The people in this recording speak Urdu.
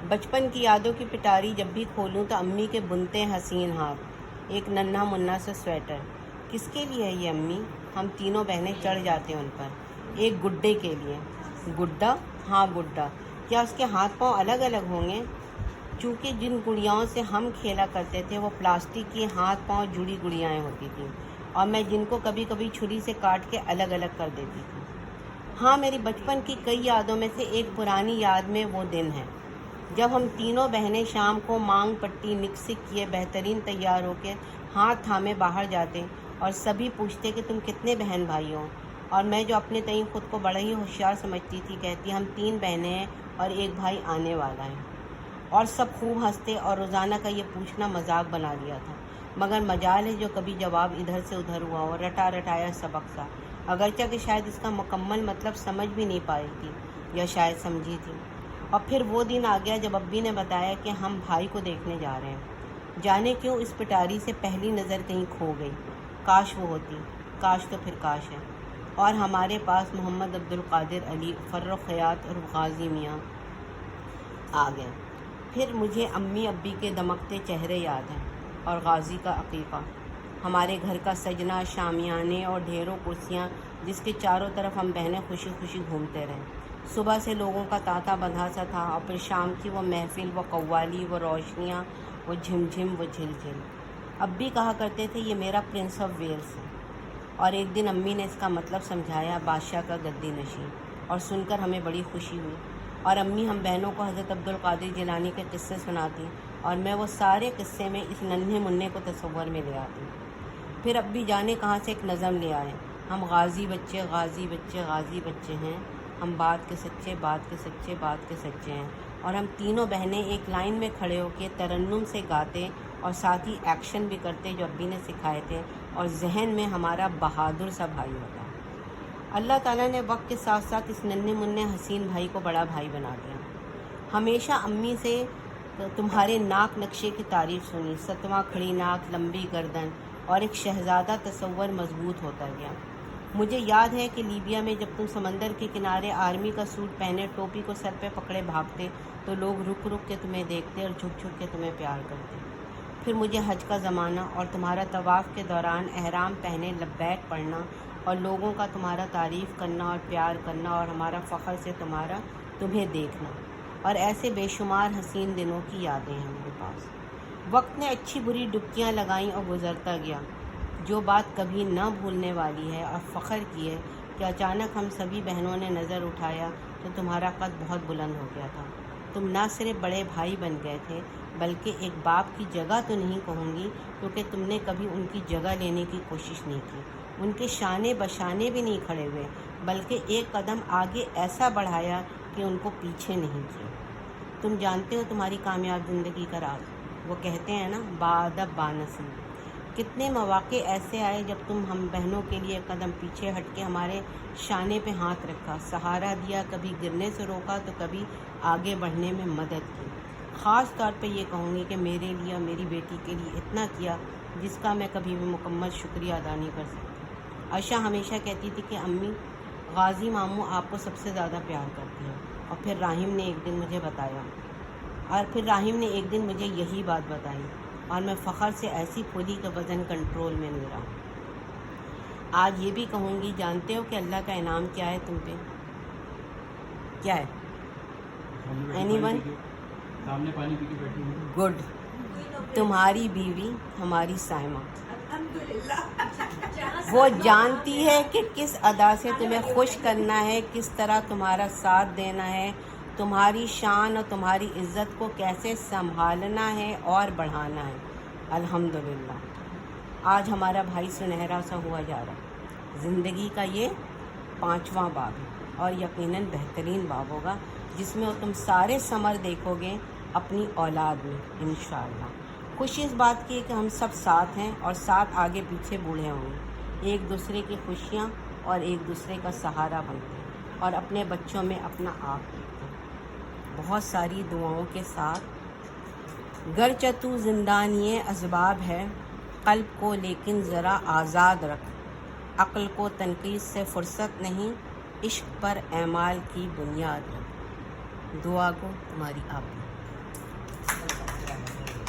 بچپن کی یادوں کی پٹاری جب بھی کھولوں تو امی کے بنتے حسین ہاتھ، ایک ننھا منا سا سویٹر۔ کس کے لیے ہے یہ امی؟ ہم تینوں بہنیں چڑھ جاتے ہیں ان پر۔ ایک گڈے کے لیے۔ گڈا؟ ہاں گڈا۔ کیا اس کے ہاتھ پاؤں الگ الگ ہوں گے؟ چونکہ جن گڑیاؤں سے ہم کھیلا کرتے تھے وہ پلاسٹک کی ہاتھ پاؤں جڑی گڑیاں ہوتی تھیں، اور میں جن کو کبھی کبھی چھری سے کاٹ کے الگ الگ کر دیتی تھی۔ ہاں، میری بچپن کی کئی یادوں میں سے ایک پرانی یاد میں وہ دن ہے جب ہم تینوں بہنیں شام کو مانگ پٹی نکسک کیے بہترین تیار ہو کے ہاتھ تھامے باہر جاتے اور سبھی پوچھتے کہ تم کتنے بہن بھائی ہو، اور میں جو اپنے تئیں خود کو بڑا ہی ہوشیار سمجھتی تھی کہتی ہم 3 بہنیں ہیں اور ایک بھائی آنے والا ہے، اور سب خوب ہنستے اور روزانہ کا یہ پوچھنا مذاق بنا لیا تھا۔ مگر مجال ہے جو کبھی جواب ادھر سے ادھر ہوا ہو، رٹا رٹایا سبق سا، اگرچہ کہ شاید اس کا مکمل مطلب سمجھ بھی نہیں پائی تھی یا شاید سمجھی تھی۔ اور پھر وہ دن آ گیا جب ابی نے بتایا کہ ہم بھائی کو دیکھنے جا رہے ہیں۔ جانے کیوں اس پٹاری سے پہلی نظر کہیں کھو گئی۔ کاش وہ ہوتی، کاش تو پھر کاش ہے، اور ہمارے پاس محمد عبد القادر علی، فرخ خیاط اور غازی میاں آ گئے۔ پھر مجھے امی ابی کے دمکتے چہرے یاد ہیں، اور غازی کا عقیقہ، ہمارے گھر کا سجنا، شامیانے اور ڈھیروں کرسیاں جس کے چاروں طرف ہم بہنیں خوشی خوشی گھومتے رہے۔ صبح سے لوگوں کا تانتا بندھا سا تھا، اور پھر شام کی وہ محفل، وہ قوالی، وہ روشنیاں، وہ جھم جھم، وہ جھل جھل۔ ابی کہا کرتے تھے یہ میرا پرنس آف ویلس ہے، اور ایک دن امی نے اس کا مطلب سمجھایا، بادشاہ کا گدی نشین، اور سن کر ہمیں بڑی خوشی ہوئی، اور امی ہم بہنوں کو حضرت عبد القادر جیلانی کے قصے سناتی، اور میں وہ سارے قصے میں اس ننھے منّے کو تصور میں لے آتی۔ پھر ابی جانے کہاں سے ایک نظم لے آئے، ہم غازی بچے، غازی بچے، غازی بچے ہیں، ہم بات کے سچے، بات کے سچے، بات کے سچے ہیں، اور ہم تینوں بہنیں ایک لائن میں کھڑے ہو کے ترنم سے گاتے اور ساتھ ہی ایکشن بھی کرتے جو ابی نے سکھائے تھے، اور ذہن میں ہمارا بہادر سا بھائی ہوتا۔ اللہ تعالیٰ نے وقت کے ساتھ ساتھ اس ننھے منّے حسین بھائی کو بڑا بھائی بنا دیا۔ ہمیشہ امی سے تمہارے ناک نقشے کی تعریف سنی، 7واں کھڑی ناک، لمبی گردن، اور ایک شہزادہ تصور مضبوط ہوتا گیا۔ مجھے یاد ہے کہ لیبیا میں جب تم سمندر کے کنارے آرمی کا سوٹ پہنے ٹوپی کو سر پہ پکڑے بھاگتے تو لوگ رک رک کے تمہیں دیکھتے اور جھک جھک کے تمہیں پیار کرتے۔ پھر مجھے حج کا زمانہ اور تمہارا طواف کے دوران احرام پہنے لبیک پڑھنا، اور لوگوں کا تمہارا تعریف کرنا اور پیار کرنا، اور ہمارا فخر سے تمہیں دیکھنا، اور ایسے بے شمار حسین دنوں کی یادیں ہیں میرے پاس۔ وقت نے اچھی بری ڈبکیاں لگائیں اور گزرتا گیا۔ جو بات کبھی نہ بھولنے والی ہے اور فخر کی ہے کہ اچانک ہم سبھی بہنوں نے نظر اٹھایا تو تمہارا قد بہت بلند ہو گیا تھا۔ تم نہ صرف بڑے بھائی بن گئے تھے بلکہ ایک باپ کی جگہ تو نہیں کہوں گی، کیونکہ تم نے کبھی ان کی جگہ لینے کی کوشش نہیں کی، ان کے شانے بشانے بھی نہیں کھڑے ہوئے، بلکہ ایک قدم آگے ایسا بڑھایا کہ ان کو پیچھے نہیں کیا۔ تم جانتے ہو تمہاری کامیاب زندگی کا راز، وہ کہتے ہیں نا بادب بانصیب۔ کتنے مواقع ایسے آئے جب تم ہم بہنوں کے لیے قدم پیچھے ہٹ کے ہمارے شانے پہ ہاتھ رکھا، سہارا دیا، کبھی گرنے سے روکا تو کبھی آگے بڑھنے میں مدد کی۔ خاص طور پہ یہ کہوں گی کہ میرے لیے اور میری بیٹی کے لیے اتنا کیا جس کا میں کبھی بھی مکمل شکریہ ادا نہیں کر سکتی۔ عائشہ ہمیشہ کہتی تھی کہ امی، غازی ماموں آپ کو سب سے زیادہ پیار کرتی ہیں، اور پھر راحم نے ایک دن مجھے یہی بات بتائی، اور میں فخر سے ایسی پھولی کہ وزن کنٹرول میں نہیں رہا۔ آج یہ بھی کہوں گی، جانتے ہو کہ اللہ کا انعام کیا ہے تم پہ؟ کیا ہے؟ Any one? گڈ، تمہاری بیوی ہماری سائمہ۔ وہ جانتی ہے کہ کس ادا سے تمہیں خوش کرنا ہے، کس طرح تمہارا ساتھ دینا ہے، تمہاری شان اور تمہاری عزت کو کیسے سنبھالنا ہے اور بڑھانا ہے۔ الحمدللہ آج ہمارا بھائی سنہرا سا ہوا جا رہا ہے۔ زندگی کا یہ 5واں باب ہے، اور یقیناً بہترین باب ہوگا جس میں تم سارے ثمر دیکھو گے اپنی اولاد میں انشاءاللہ۔ خوشی اس بات کی ہے کہ ہم سب ساتھ ہیں، اور ساتھ آگے پیچھے بوڑھے ہوں گے، ایک دوسرے کی خوشیاں اور ایک دوسرے کا سہارا بنتے ہیں، اور اپنے بچوں میں اپنا آپ دیکھتے ہیں۔ بہت ساری دعاؤں کے ساتھ، گرچہ تو زندانی اسباب ہے، قلب کو لیکن ذرا آزاد رکھ، عقل کو تنقید سے فرصت نہیں، عشق پر اعمال کی بنیاد رکھ۔ دعا کو تمہاری آپ